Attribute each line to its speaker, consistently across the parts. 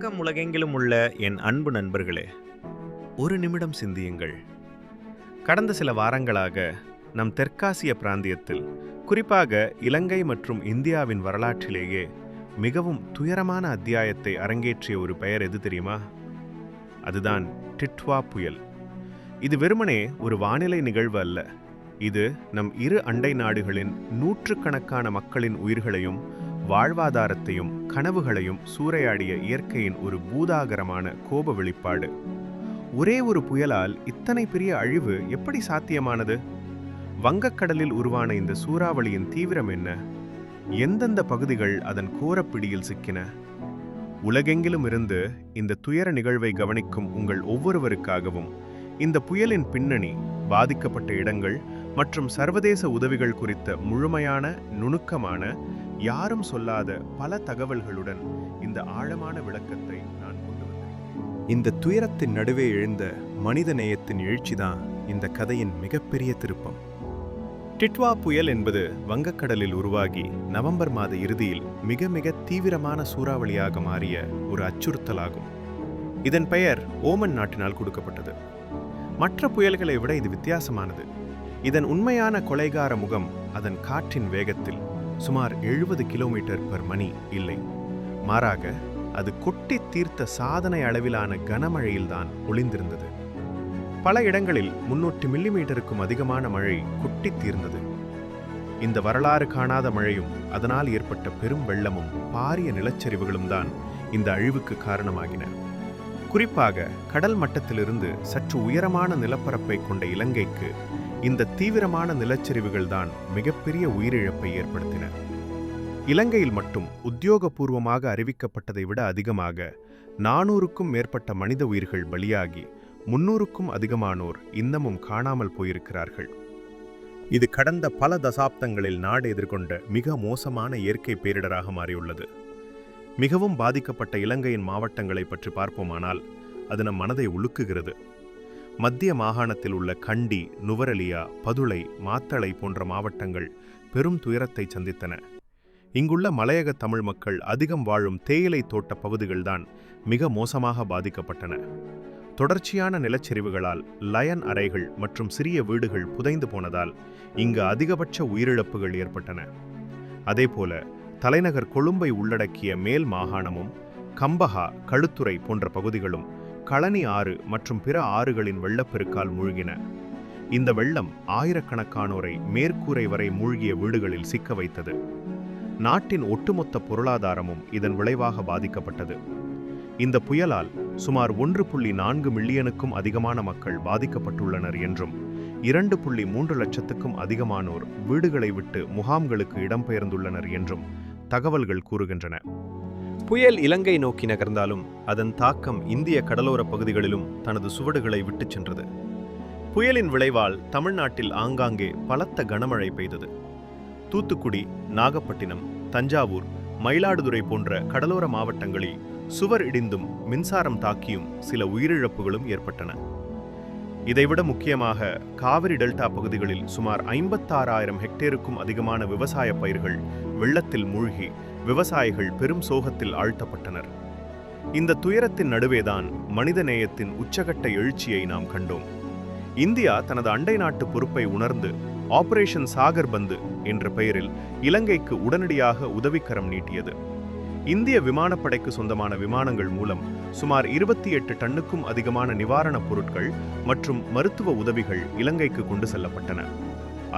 Speaker 1: வணக்கம் உலகெங்கிலும் உள்ள என் அன்பு நண்பர்களே. ஒரு நிமிடம் சிந்தியுங்கள். கடந்த சில வாரங்களாக நம் தெற்காசிய பிராந்தியத்தில், குறிப்பாக இலங்கை மற்றும் இந்தியாவின் வரலாற்றிலேயே மிகவும் துயரமான அத்தியாயத்தை அரங்கேற்றிய ஒரு பெயர் எது தெரியுமா? அதுதான் டிட்வா புயல். இது வெறுமனே ஒரு வானிலை நிகழ்வு அல்ல. இது நம் இரு அண்டை நாடுகளின் நூற்றுக்கணக்கான மக்களின் உயிர்களையும் வாழ்வாதாரத்தையும் கனவுகளையும் சூறையாடிய இயற்கையின் ஒரு பூதாகரமான கோப வெளிப்பாடு. ஒரே ஒரு புயலால் இத்தனை பெரிய அழிவு எப்படி சாத்தியமானது? வங்கக்கடலில் உருவான இந்த சூறாவளியின் தீவிரம் என்ன? எந்தெந்த பகுதிகள் அதன் கோரப்பிடியில் சிக்கின? உலகெங்கிலும் இருந்து இந்த துயர நிகழ்வை கவனிக்கும் உங்கள் ஒவ்வொருவருக்காகவும் இந்த புயலின் பின்னணி, பாதிக்கப்பட்ட இடங்கள் மற்றும் சர்வதேச உதவிகள் குறித்த முழுமையான, நுணுக்கமான, யாரும் சொல்லாத பல தகவல்களுடன் இந்த ஆழமான விளக்கத்தை நான் கொண்டு வந்திருக்கிறேன். இந்த துயரத்தின் நடுவே எழுந்த மனித நேயத்தின் எழுச்சிதான் இந்த கதையின் மிகப்பெரிய திருப்பம். டிட்வா புயல் என்பது வங்கக்கடலில் உருவாகி நவம்பர் மாத இறுதியில் மிக மிக தீவிரமான சூறாவளியாக மாறிய ஒரு அச்சுறுத்தலாகும். இதன் பெயர் ஓமன் நாட்டினால் கொடுக்கப்பட்டது. மற்ற புயல்களை விட இது வித்தியாசமானது. இதன் உண்மையான கொலைகார முகம் அதன் காற்றின் வேகத்தில் சுமார் 70 km/மணி இல்லை. மாறாக அது கொட்டி தீர்த்த சாதனை அளவிலான கனமழையில்தான் ஒளிந்திருந்தது. பல இடங்களில் 300 மில்லிமீட்டருக்கும் அதிகமான மழை கொட்டி தீர்ந்தது. இந்த வரலாறு காணாத மழையும் அதனால் ஏற்பட்ட பெரும் வெள்ளமும் பாரிய நிலச்சரிவுகளும் தான் இந்த அழிவுக்கு காரணமாகின. குறிப்பாக கடல் மட்டத்திலிருந்து சற்று உயரமான நிலப்பரப்பை கொண்ட இலங்கைக்கு இந்த தீவிரமான நிலச்சரிவுகள் தான் மிகப்பெரிய உயிரிழப்பை ஏற்படுத்தின. இலங்கையில் மட்டும் உத்தியோகபூர்வமாக அறிவிக்கப்பட்டதை விட அதிகமாக 400க்கும் மேற்பட்ட மனித உயிர்கள் பலியாகி 300க்கும் அதிகமானோர் இன்னமும் காணாமல் போயிருக்கிறார்கள். இது கடந்த பல தசாப்தங்களில் நாடு எதிர்கொண்ட மிக மோசமான இயற்கை பேரிடராக மாறியுள்ளது. மிகவும் பாதிக்கப்பட்ட இலங்கையின் மாவட்டங்களை பற்றி பார்ப்போமானால் அது நம் மனதை உலுக்குகிறது. மத்திய மாகாணத்தில் உள்ள கண்டி, நுவரெலியா, பதுளை, மாத்தளை போன்ற மாவட்டங்கள் பெரும் துயரத்தை சந்தித்தன. இங்குள்ள மலையக தமிழ் மக்கள் அதிகம் வாழும் தேயிலை தோட்ட பகுதிகள்தான் மிக மோசமாக பாதிக்கப்பட்டன. தொடர்ச்சியான நிலச்சரிவுகளால் லயன் அறைகள் மற்றும் சிறிய வீடுகள் புதைந்து போனதால் இங்கு அதிகபட்ச உயிரிழப்புகள் ஏற்பட்டன. அதேபோல தலைநகர் கொழும்பை உள்ளடக்கிய மேல் மாகாணமும் கம்பஹா, களுத்துறை போன்ற பகுதிகளும் களனி ஆறு மற்றும் பிற ஆறுகளின் வெள்ளப்பெருக்கால் மூழ்கின. இந்த வெள்ளம் ஆயிரக்கணக்கானோரை மேற்கூரை வரை மூழ்கிய வீடுகளில் சிக்க வைத்தது. நாட்டின் ஒட்டுமொத்த பொருளாதாரமும் இதன் விளைவாக பாதிக்கப்பட்டது. இந்த புயலால் சுமார் 1.4 மில்லியனுக்கும் அதிகமான மக்கள் பாதிக்கப்பட்டுள்ளனர் என்றும் 2.3 லட்சத்துக்கும் அதிகமானோர் வீடுகளை விட்டு முகாம்களுக்கு இடம்பெயர்ந்துள்ளனர் என்றும் தகவல்கள் கூறுகின்றன. புயல் இலங்கை நோக்கி நகர்ந்தாலும் அதன் தாக்கம் இந்திய கடலோர பகுதிகளிலும் தனது சுவடுகளை விட்டுச் சென்றது. புயலின் விளைவால் தமிழ்நாட்டில் ஆங்காங்கே பலத்த கனமழை பெய்தது. தூத்துக்குடி, நாகப்பட்டினம், தஞ்சாவூர், மயிலாடுதுறை போன்ற கடலோர மாவட்டங்களில் சுவர் இடிந்தும் மின்சாரம் தாக்கியும் சில உயிரிழப்புகளும் ஏற்பட்டன. இதைவிட முக்கியமாக காவிரி டெல்டா பகுதிகளில் சுமார் 56,000 ஹெக்டேருக்கும் அதிகமான விவசாய பயிர்கள் வெள்ளத்தில் மூழ்கி விவசாயிகள் பெரும் சோகத்தில் ஆழ்த்தப்பட்டனர். இந்த துயரத்தின் நடுவேதான் மனித நேயத்தின் உச்சகட்ட எழுச்சியை நாம் கண்டோம். இந்தியா தனது அண்டை நாட்டு பொறுப்பை உணர்ந்து ஆபரேஷன் சாகர் பந்து என்ற பெயரில் இலங்கைக்கு உடனடியாக உதவிக்கரம் நீட்டியது. இந்திய விமானப்படைக்கு சொந்தமான விமானங்கள் மூலம் சுமார் 28 டன்னுக்கும் அதிகமான நிவாரணப் பொருட்கள் மற்றும் மருத்துவ உதவிகள் இலங்கைக்கு கொண்டு செல்லப்பட்டன.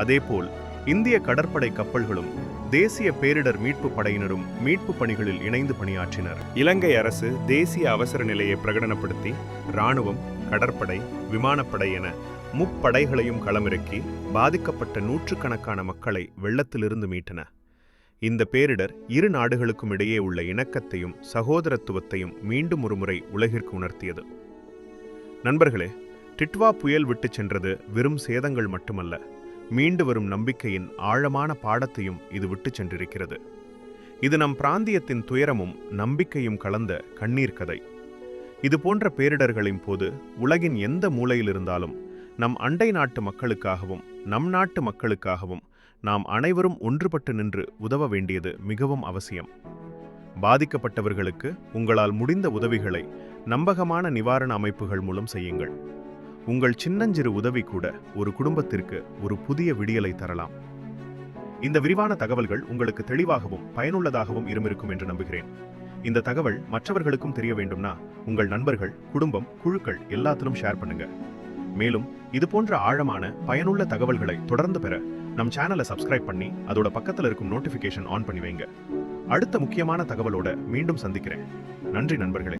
Speaker 1: அதேபோல் இந்திய கடற்படை கப்பல்களும் தேசிய பேரிடர் மீட்பு படையினரும் மீட்பு பணிகளில் இணைந்து பணியாற்றினர். இலங்கை அரசு தேசிய அவசர நிலையை பிரகடனப்படுத்தி இராணுவம், கடற்படை, விமானப்படை என முப்படைகளையும் களமிறக்கி பாதிக்கப்பட்ட நூற்றுக்கணக்கான மக்களை வெள்ளத்திலிருந்து மீட்டன. இந்த பேரிடர் இரு நாடுகளுக்கும் இடையே உள்ள இணக்கத்தையும் சகோதரத்துவத்தையும் மீண்டும் ஒருமுறை உலகிற்கு உணர்த்தியது. நண்பர்களே, டிட்வா புயல் விட்டு சென்றது வெறும் சேதங்கள் மட்டுமல்ல, மீண்டு வரும் நம்பிக்கையின் ஆழமான பாடத்தையும் இது விட்டு சென்றிருக்கிறது. இது நம் பிராந்தியத்தின் துயரமும் நம்பிக்கையும் கலந்த கண்ணீர் கதை. இது போன்ற பேரிடர்களின் போது உலகின் எந்த மூலையில் இருந்தாலும் நம் அண்டை நாட்டு மக்களுக்காகவும் நம் நாட்டு மக்களுக்காகவும் நாம் அனைவரும் ஒன்றுபட்டு நின்று உதவ வேண்டியது மிகவும் அவசியம். பாதிக்கப்பட்டவர்களுக்கு உங்களால் முடிந்த உதவிகளை நம்பகமான நிவாரண அமைப்புகள் மூலம் செய்யுங்கள். உங்கள் சின்னஞ்சிறு உதவி கூட ஒரு குடும்பத்திற்கு ஒரு புதிய விடியலை தரலாம். இந்த விரிவான தகவல்கள் உங்களுக்கு தெளிவாகவும் பயனுள்ளதாகவும் இருக்கும் என்று நம்புகிறேன். இந்த தகவல் மற்றவர்களுக்கும் தெரிய வேண்டும்னா உங்கள் நண்பர்கள், குடும்பம், குழுக்கள் எல்லாத்திலும் ஷேர் பண்ணுங்க. மேலும் இது போன்ற ஆழமான பயனுள்ள தகவல்களை தொடர்ந்து பெற நம் சேனலை சப்ஸ்கிரைப் பண்ணி அதோட பக்கத்துல இருக்கும் நோட்டிபிகேஷன் ஆன் பண்ணி வைங்க. அடுத்த முக்கியமான தகவலோட மீண்டும் சந்திக்கிறேன். நன்றி நண்பர்களே.